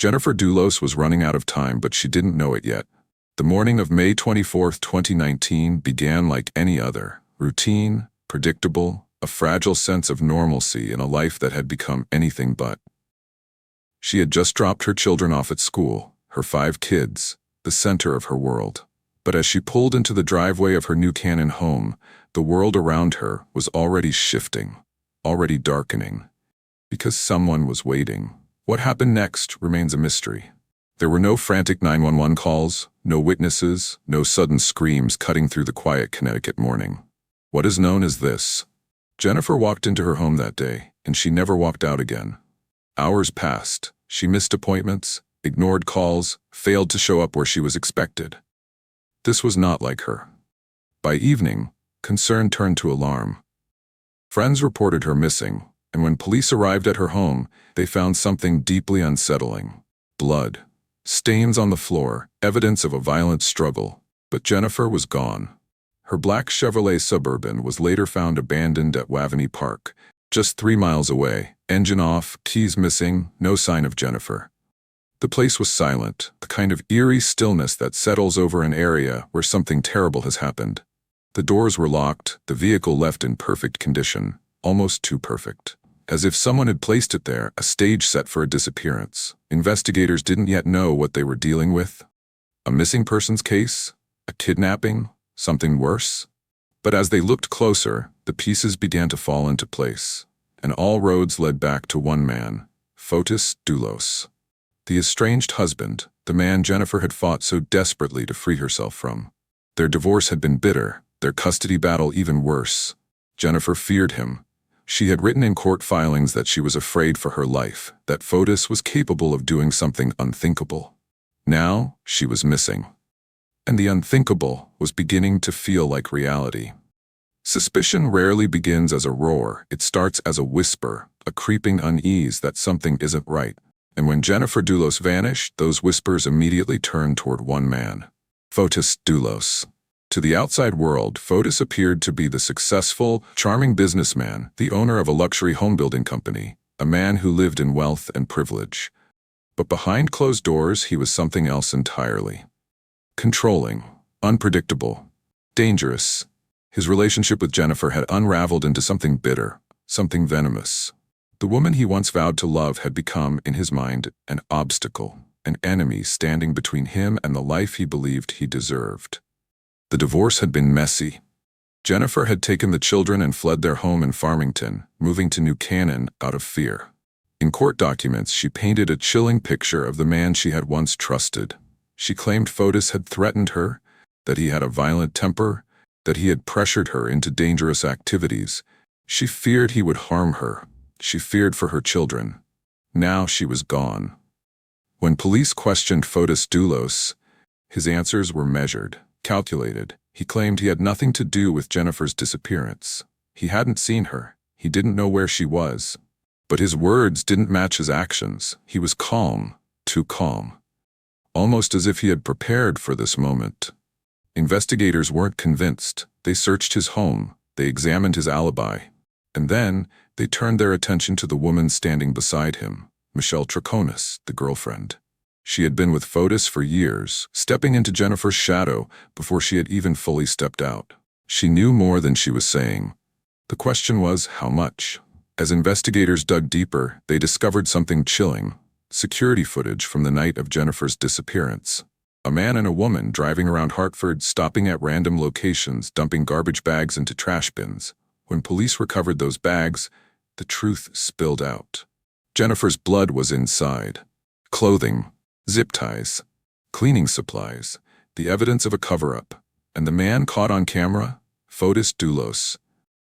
Jennifer Dulos was running out of time, but she didn't know it yet. The morning of May 24, 2019 began like any other. Routine, predictable, a fragile sense of normalcy in a life that had become anything but. She had just dropped her children off at school, her 5 kids, the center of her world. But as she pulled into the driveway of her New Canaan home, the world around her was already shifting, already darkening. Because someone was waiting. What happened next remains a mystery. There were no frantic 911 calls, no witnesses, no sudden screams cutting through the quiet Connecticut morning. What is known as this? Jennifer walked into her home that day, and she never walked out again. Hours passed. She missed appointments, ignored calls, failed to show up where she was expected. This was not like her. By evening, concern turned to alarm. Friends reported her missing, and when police arrived at her home, they found something deeply unsettling. Blood. Stains on the floor, evidence of a violent struggle. But Jennifer was gone. Her black Chevrolet Suburban was later found abandoned at Waveney Park, just 3 miles away, engine off, keys missing, no sign of Jennifer. The place was silent, the kind of eerie stillness that settles over an area where something terrible has happened. The doors were locked, the vehicle left in perfect condition, almost too perfect. As if someone had placed it there, a stage set for a disappearance. Investigators didn't yet know what they were dealing with. A missing persons case? A kidnapping? Something worse? But as they looked closer, the pieces began to fall into place, and all roads led back to one man, Fotis Dulos. The estranged husband, the man Jennifer had fought so desperately to free herself from. Their divorce had been bitter, their custody battle even worse. Jennifer feared him. She had written in court filings that she was afraid for her life, that Fotis was capable of doing something unthinkable. Now, she was missing. And the unthinkable was beginning to feel like reality. Suspicion rarely begins as a roar, it starts as a whisper, a creeping unease that something isn't right. And when Jennifer Dulos vanished, those whispers immediately turned toward one man, Fotis Dulos. To the outside world, Fotis appeared to be the successful, charming businessman, the owner of a luxury home-building company, a man who lived in wealth and privilege. But behind closed doors, he was something else entirely. Controlling, unpredictable, dangerous. His relationship with Jennifer had unraveled into something bitter, something venomous. The woman he once vowed to love had become, in his mind, an obstacle, an enemy standing between him and the life he believed he deserved. The divorce had been messy. Jennifer had taken the children and fled their home in Farmington, moving to New Canaan out of fear. In court documents, she painted a chilling picture of the man she had once trusted. She claimed Fotis had threatened her, that he had a violent temper, that he had pressured her into dangerous activities. She feared he would harm her. She feared for her children. Now she was gone. When police questioned Fotis Dulos, his answers were measured, calculated. He claimed he had nothing to do with Jennifer's disappearance. He hadn't seen her. He didn't know where she was. But his words didn't match his actions. He was calm, too calm. Almost as if he had prepared for this moment. Investigators weren't convinced. They searched his home. They examined his alibi. And then, they turned their attention to the woman standing beside him, Michelle Troconis, the girlfriend. She had been with Fotis for years, stepping into Jennifer's shadow before she had even fully stepped out. She knew more than she was saying. The question was, how much? As investigators dug deeper, they discovered something chilling. Security footage from the night of Jennifer's disappearance. A man and a woman driving around Hartford, stopping at random locations, dumping garbage bags into trash bins. When police recovered those bags, the truth spilled out. Jennifer's blood was inside. Clothing, zip ties, cleaning supplies, the evidence of a cover-up. And the man caught on camera? Fotis Dulos.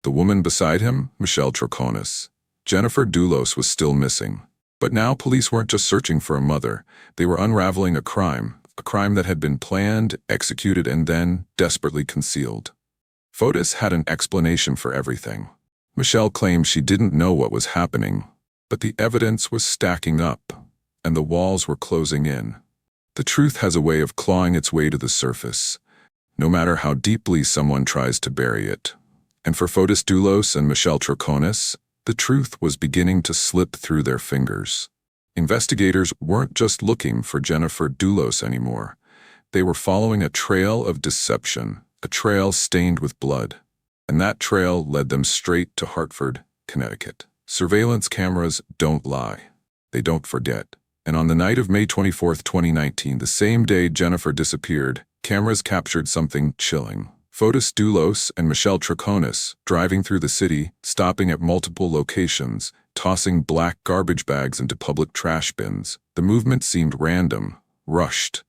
The woman beside him? Michelle Troconis. Jennifer Dulos was still missing. But now police weren't just searching for a mother. They were unraveling a crime that had been planned, executed, and then desperately concealed. Fotis had an explanation for everything. Michelle claimed she didn't know what was happening, but the evidence was stacking up, and the walls were closing in. The truth has a way of clawing its way to the surface, no matter how deeply someone tries to bury it. And for Fotis Dulos and Michelle Troconis, the truth was beginning to slip through their fingers. Investigators weren't just looking for Jennifer Dulos anymore. They were following a trail of deception, a trail stained with blood. And that trail led them straight to Hartford, Connecticut. Surveillance cameras don't lie. They don't forget. And on the night of May 24, 2019, the same day Jennifer disappeared, cameras captured something chilling. Fotis Dulos and Michelle Troconis driving through the city, stopping at multiple locations, tossing black garbage bags into public trash bins. The movement seemed random, rushed.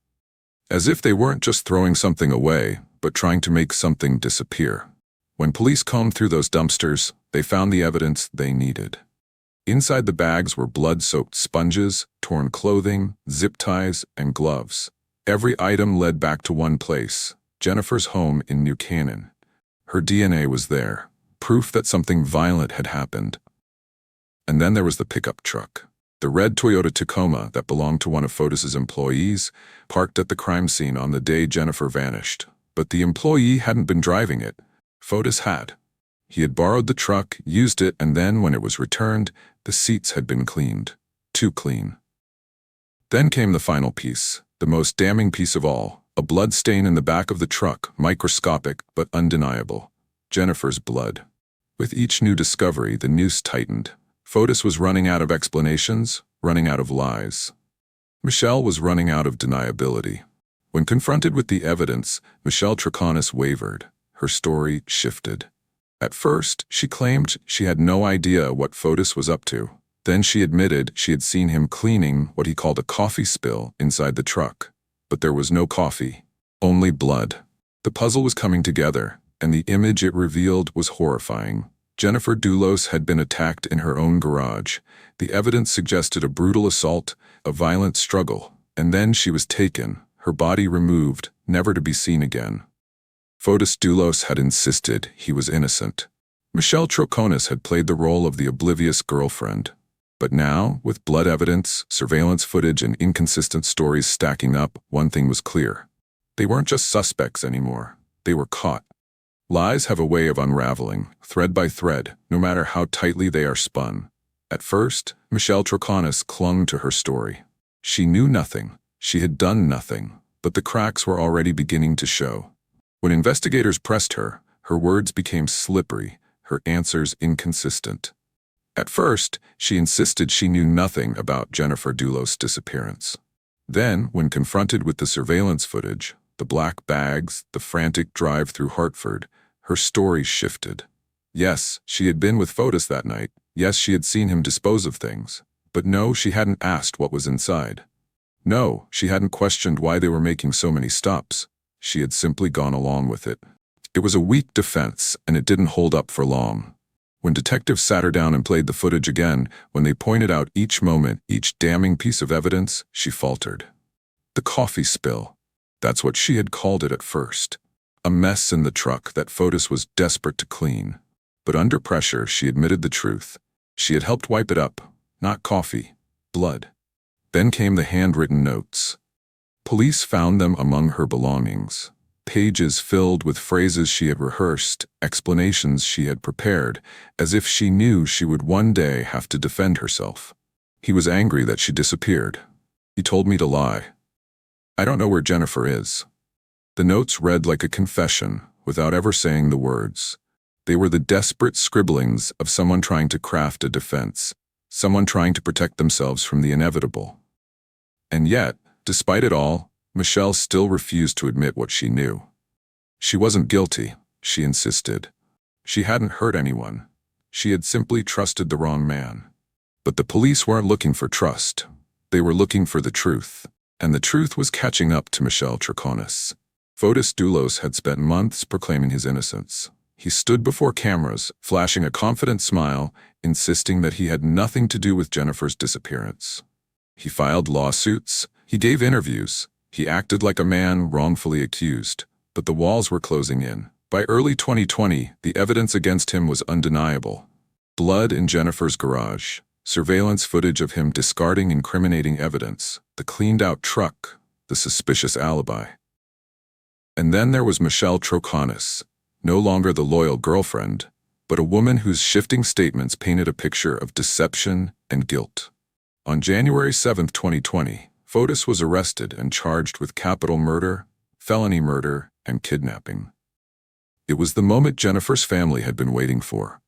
As if they weren't just throwing something away, but trying to make something disappear. When police combed through those dumpsters, they found the evidence they needed. Inside the bags were blood-soaked sponges, torn clothing, zip ties, and gloves. Every item led back to one place, Jennifer's home in New Canaan. Her DNA was there, proof that something violent had happened. And then there was the pickup truck. The red Toyota Tacoma that belonged to one of Fotis's employees, parked at the crime scene on the day Jennifer vanished. But the employee hadn't been driving it. Fotis had. He had borrowed the truck, used it, and then, when it was returned, the seats had been cleaned. Too clean. Then came the final piece, the most damning piece of all, a blood stain in the back of the truck, microscopic but undeniable. Jennifer's blood. With each new discovery, the noose tightened. Fotis was running out of explanations, running out of lies. Michelle was running out of deniability. When confronted with the evidence, Michelle Troconis wavered. Her story shifted. At first, she claimed she had no idea what Fotis was up to. Then she admitted she had seen him cleaning what he called a coffee spill inside the truck. But there was no coffee, only blood. The puzzle was coming together, and the image it revealed was horrifying. Jennifer Dulos had been attacked in her own garage. The evidence suggested a brutal assault, a violent struggle, and then she was taken, her body removed, never to be seen again. Fotis Dulos had insisted he was innocent. Michelle Troconis had played the role of the oblivious girlfriend. But now, with blood evidence, surveillance footage, and inconsistent stories stacking up, one thing was clear. They weren't just suspects anymore. They were caught. Lies have a way of unraveling, thread by thread, no matter how tightly they are spun. At first, Michelle Troconis clung to her story. She knew nothing. She had done nothing. But the cracks were already beginning to show. When investigators pressed her, her words became slippery, her answers inconsistent. At first, she insisted she knew nothing about Jennifer Dulos' disappearance. Then, when confronted with the surveillance footage, the black bags, the frantic drive through Hartford, her story shifted. Yes, she had been with Fotis that night. Yes, she had seen him dispose of things. But no, she hadn't asked what was inside. No, she hadn't questioned why they were making so many stops. She had simply gone along with it. It was a weak defense, and it didn't hold up for long. When detectives sat her down and played the footage again, when they pointed out each moment, each damning piece of evidence, she faltered. The coffee spill. That's what she had called it at first. A mess in the truck that Fotis was desperate to clean. But under pressure, she admitted the truth. She had helped wipe it up. Not coffee. Blood. Then came the handwritten notes. Police found them among her belongings. Pages filled with phrases she had rehearsed, explanations she had prepared, as if she knew she would one day have to defend herself. He was angry that she disappeared. He told me to lie. I don't know where Jennifer is. The notes read like a confession, without ever saying the words. They were the desperate scribblings of someone trying to craft a defense, someone trying to protect themselves from the inevitable. And yet, despite it all, Michelle still refused to admit what she knew. She wasn't guilty, she insisted. She hadn't hurt anyone. She had simply trusted the wrong man. But the police weren't looking for trust. They were looking for the truth. And the truth was catching up to Michelle Troconis. Fotis Dulos had spent months proclaiming his innocence. He stood before cameras, flashing a confident smile, insisting that he had nothing to do with Jennifer's disappearance. He filed lawsuits. He gave interviews. He acted like a man wrongfully accused. But the walls were closing in. By early 2020, the evidence against him was undeniable. Blood in Jennifer's garage, surveillance footage of him discarding incriminating evidence, the cleaned-out truck, the suspicious alibi. And then there was Michelle Troconis, no longer the loyal girlfriend, but a woman whose shifting statements painted a picture of deception and guilt. On January 7, 2020, Fotis was arrested and charged with capital murder, felony murder, and kidnapping. It was the moment Jennifer's family had been waiting for.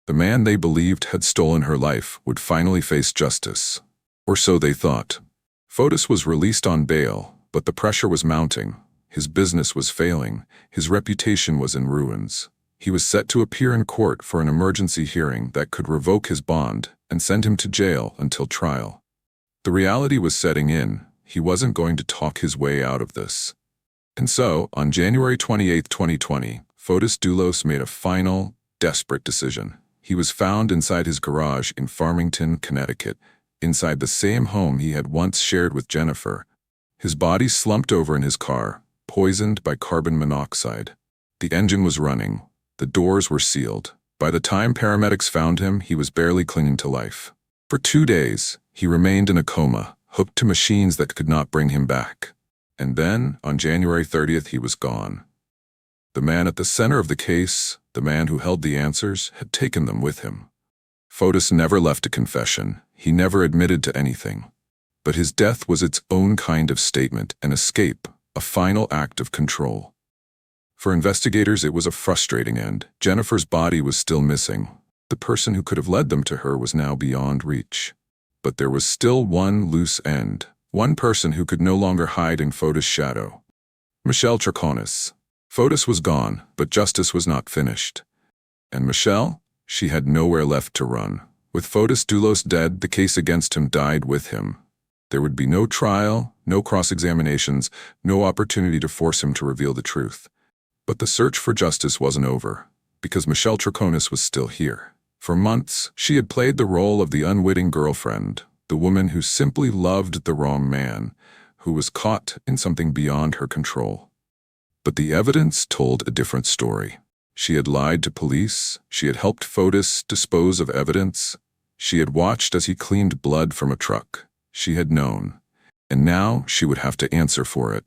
The man they believed had stolen her life would finally face justice. Or so they thought. Fotis was released on bail, but the pressure was mounting. His business was failing. His reputation was in ruins. He was set to appear in court for an emergency hearing that could revoke his bond and send him to jail until trial. The reality was setting in. He wasn't going to talk his way out of this. And so, on January 28, 2020, Fotis Dulos made a final, desperate decision. He was found inside his garage in Farmington, Connecticut, inside the same home he had once shared with Jennifer. His body slumped over in his car, poisoned by carbon monoxide. The engine was running. The doors were sealed. By the time paramedics found him, he was barely clinging to life. For 2 days, he remained in a coma, hooked to machines that could not bring him back. And then, on January 30th, he was gone. The man at the center of the case, the man who held the answers, had taken them with him. Fotis never left a confession. He never admitted to anything. But his death was its own kind of statement, an escape, a final act of control. For investigators, it was a frustrating end. Jennifer's body was still missing. The person who could have led them to her was now beyond reach. But there was still one loose end. One person who could no longer hide in Fotis' shadow. Michelle Troconis. Fotis was gone, but justice was not finished. And Michelle? She had nowhere left to run. With Fotis Dulos dead, the case against him died with him. There would be no trial, no cross-examinations, no opportunity to force him to reveal the truth. But the search for justice wasn't over, because Michelle Troconis was still here. For months, she had played the role of the unwitting girlfriend, the woman who simply loved the wrong man, who was caught in something beyond her control. But the evidence told a different story. She had lied to police, she had helped Fotis dispose of evidence, she had watched as he cleaned blood from a truck. She had known, and now she would have to answer for it.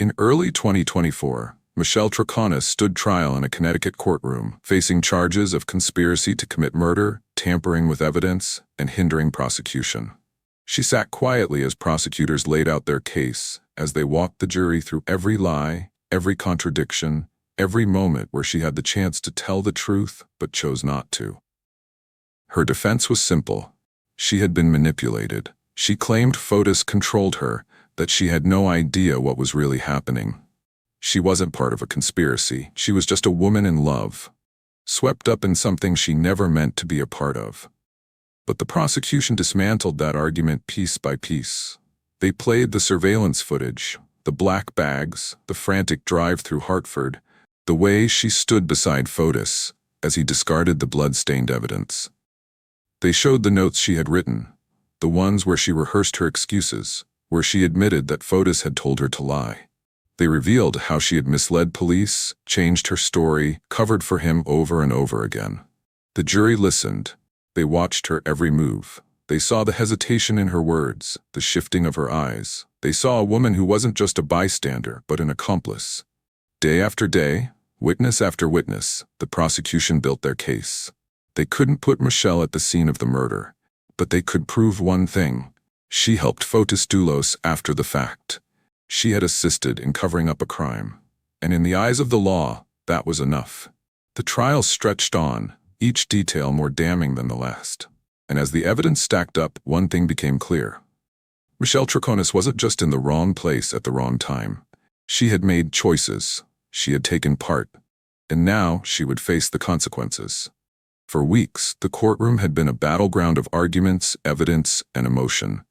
In early 2024, Michelle Troconis stood trial in a Connecticut courtroom, facing charges of conspiracy to commit murder, tampering with evidence, and hindering prosecution. She sat quietly as prosecutors laid out their case, as they walked the jury through every lie, every contradiction, every moment where she had the chance to tell the truth but chose not to. Her defense was simple. She had been manipulated. She claimed Fotis controlled her, that she had no idea what was really happening. She wasn't part of a conspiracy. She was just a woman in love, swept up in something she never meant to be a part of. But the prosecution dismantled that argument piece by piece. They played the surveillance footage, the black bags, the frantic drive through Hartford, the way she stood beside Fotis as he discarded the blood-stained evidence. They showed the notes she had written, the ones where she rehearsed her excuses, where she admitted that Fotis had told her to lie. They revealed how she had misled police, changed her story, covered for him over and over again. The jury listened. They watched her every move. They saw the hesitation in her words, the shifting of her eyes. They saw a woman who wasn't just a bystander, but an accomplice. Day after day, witness after witness, the prosecution built their case. They couldn't put Michelle at the scene of the murder, but they could prove one thing. She helped Fotis Dulos after the fact. She had assisted in covering up a crime. And in the eyes of the law, that was enough. The trial stretched on, each detail more damning than the last. And as the evidence stacked up, one thing became clear. Michelle Troconis wasn't just in the wrong place at the wrong time. She had made choices. She had taken part. And now she would face the consequences. For weeks, the courtroom had been a battleground of arguments, evidence, and emotion.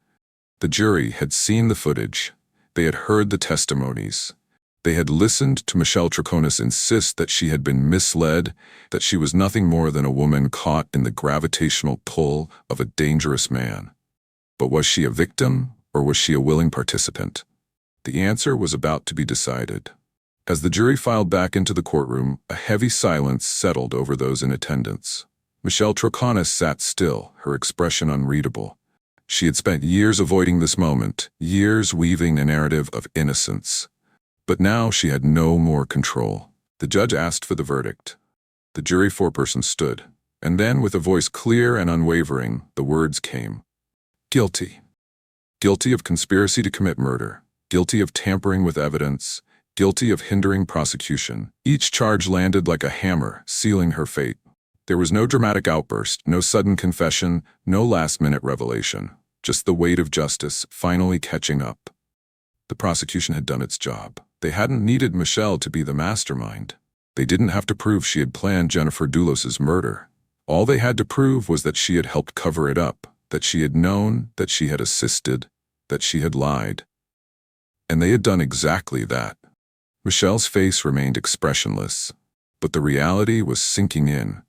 The jury had seen the footage. They had heard the testimonies. They had listened to Michelle Troconis insist that she had been misled, that she was nothing more than a woman caught in the gravitational pull of a dangerous man. But was she a victim, or was she a willing participant? The answer was about to be decided. As the jury filed back into the courtroom, a heavy silence settled over those in attendance. Michelle Troconis sat still, her expression unreadable. She had spent years avoiding this moment, years weaving a narrative of innocence. But now she had no more control. The judge asked for the verdict. The jury foreperson stood, and then, with a voice clear and unwavering, the words came. Guilty. Guilty of conspiracy to commit murder. Guilty of tampering with evidence. Guilty of hindering prosecution. Each charge landed like a hammer, sealing her fate. There was no dramatic outburst, no sudden confession, no last-minute revelation. Just the weight of justice finally catching up. The prosecution had done its job. They hadn't needed Michelle to be the mastermind. They didn't have to prove she had planned Jennifer Dulos's murder. All they had to prove was that she had helped cover it up, that she had known, that she had assisted, that she had lied. And they had done exactly that. Michelle's face remained expressionless, but the reality was sinking in.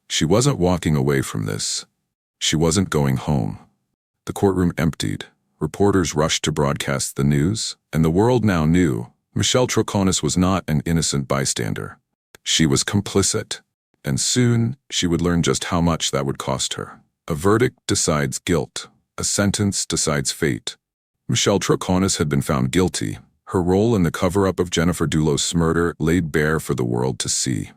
She wasn't walking away from this. She wasn't going home. The courtroom emptied. Reporters rushed to broadcast the news, and the world now knew Michelle Troconis was not an innocent bystander. She was complicit, and soon she would learn just how much that would cost her. A verdict decides guilt. A sentence decides fate. Michelle Troconis had been found guilty. Her role in the cover-up of Jennifer Dulos' murder laid bare for the world to see.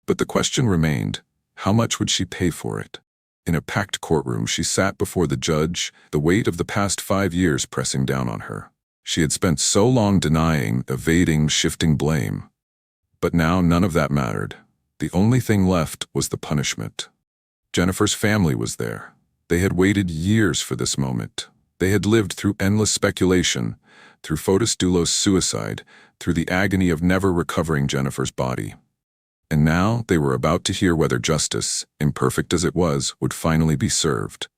But the question remained, how much would she pay for it? In a packed courtroom, she sat before the judge, the weight of the past 5 years pressing down on her. She had spent so long denying, evading, shifting blame. But now none of that mattered. The only thing left was the punishment. Jennifer's family was there. They had waited years for this moment. They had lived through endless speculation, through Fotis Dulos' suicide, through the agony of never recovering Jennifer's body. And now they were about to hear whether justice, imperfect as it was, would finally be served.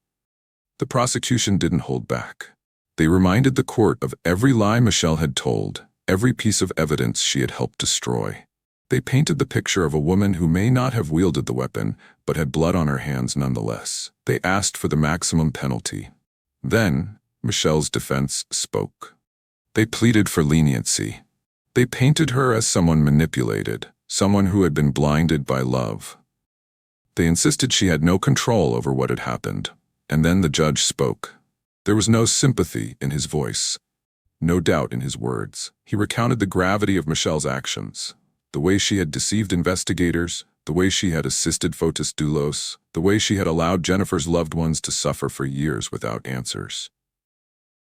The prosecution didn't hold back. They reminded the court of every lie Michelle had told, every piece of evidence she had helped destroy. They painted the picture of a woman who may not have wielded the weapon, but had blood on her hands nonetheless. They asked for the maximum penalty. Then, Michelle's defense spoke. They pleaded for leniency. They painted her as someone manipulated, someone who had been blinded by love. They insisted she had no control over what had happened. And then the judge spoke. There was no sympathy in his voice, no doubt in his words. He recounted the gravity of Michelle's actions, the way she had deceived investigators, the way she had assisted Fotis Dulos, the way she had allowed Jennifer's loved ones to suffer for years without answers.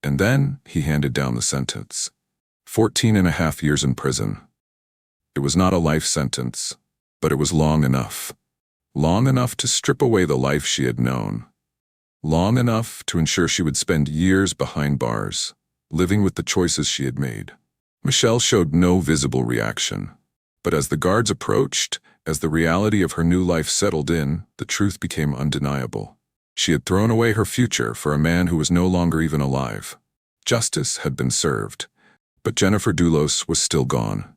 And then he handed down the sentence. 14.5 years in prison. It was not a life sentence, but it was long enough. Long enough to strip away the life she had known. Long enough to ensure she would spend years behind bars, living with the choices she had made. Michelle showed no visible reaction. But as the guards approached, as the reality of her new life settled in, the truth became undeniable. She had thrown away her future for a man who was no longer even alive. Justice had been served, but Jennifer Dulos was still gone.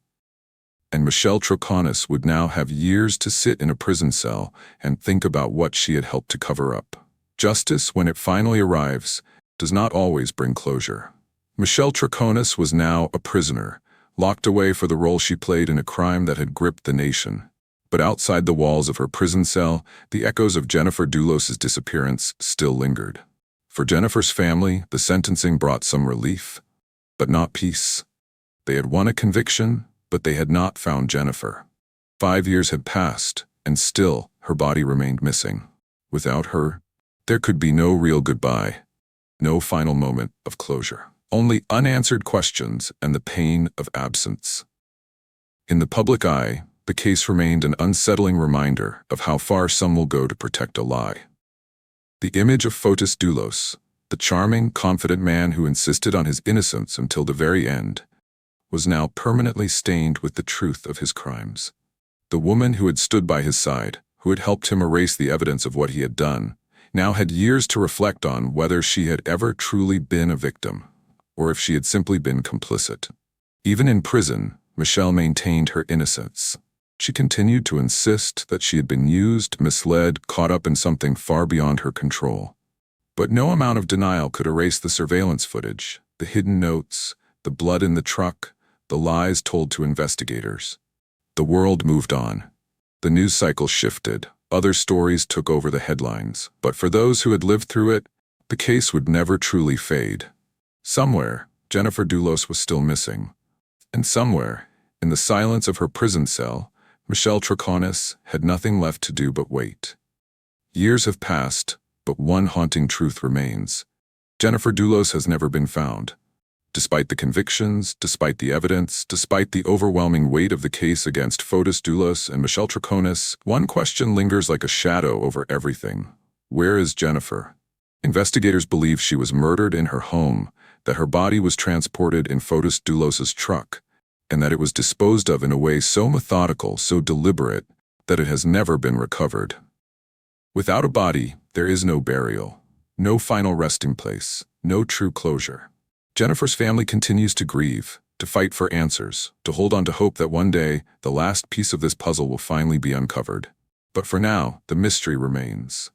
And Michelle Troconis would now have years to sit in a prison cell and think about what she had helped to cover up. Justice, when it finally arrives, does not always bring closure. Michelle Troconis was now a prisoner, locked away for the role she played in a crime that had gripped the nation. But outside the walls of her prison cell, the echoes of Jennifer Dulos' disappearance still lingered. For Jennifer's family, the sentencing brought some relief, but not peace. They had won a conviction, but they had not found Jennifer. 5 years had passed, and still her body remained missing. Without her, there could be no real goodbye, no final moment of closure. Only unanswered questions and the pain of absence. In the public eye, the case remained an unsettling reminder of how far some will go to protect a lie. The image of Fotis Dulos, the charming, confident man who insisted on his innocence until the very end, was now permanently stained with the truth of his crimes. The woman who had stood by his side, who had helped him erase the evidence of what he had done, now had years to reflect on whether she had ever truly been a victim, or if she had simply been complicit. Even in prison, Michelle maintained her innocence. She continued to insist that she had been used, misled, caught up in something far beyond her control. But no amount of denial could erase the surveillance footage, the hidden notes, the blood in the truck, the lies told to investigators. The world moved on. The news cycle shifted. Other stories took over the headlines. But for those who had lived through it, the case would never truly fade. Somewhere, Jennifer Dulos was still missing. And somewhere, in the silence of her prison cell, Michelle Troconis had nothing left to do but wait. Years have passed, but one haunting truth remains. Jennifer Dulos has never been found. Despite the convictions, despite the evidence, despite the overwhelming weight of the case against Fotis Dulos and Michelle Troconis, one question lingers like a shadow over everything. Where is Jennifer? Investigators believe she was murdered in her home, that her body was transported in Fotis Dulos's truck, and that it was disposed of in a way so methodical, so deliberate, that it has never been recovered. Without a body, there is no burial, no final resting place, no true closure. Jennifer's family continues to grieve, to fight for answers, to hold on to hope that one day the last piece of this puzzle will finally be uncovered. But for now, the mystery remains.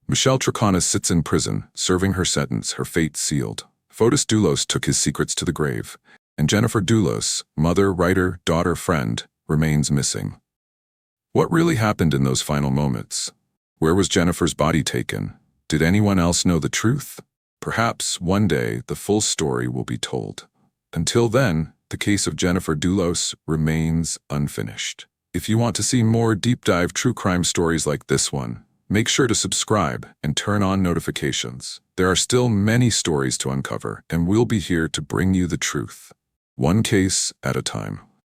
Michelle Troconis sits in prison, serving her sentence, her fate sealed. Fotis Dulos took his secrets to the grave, and Jennifer Dulos, mother, writer, daughter, friend, remains missing. What really happened in those final moments? Where was Jennifer's body taken? Did anyone else know the truth? Perhaps one day the full story will be told. Until then, the case of Jennifer Dulos remains unfinished. If you want to see more deep dive true crime stories like this one, make sure to subscribe and turn on notifications. There are still many stories to uncover, and we'll be here to bring you the truth, one case at a time.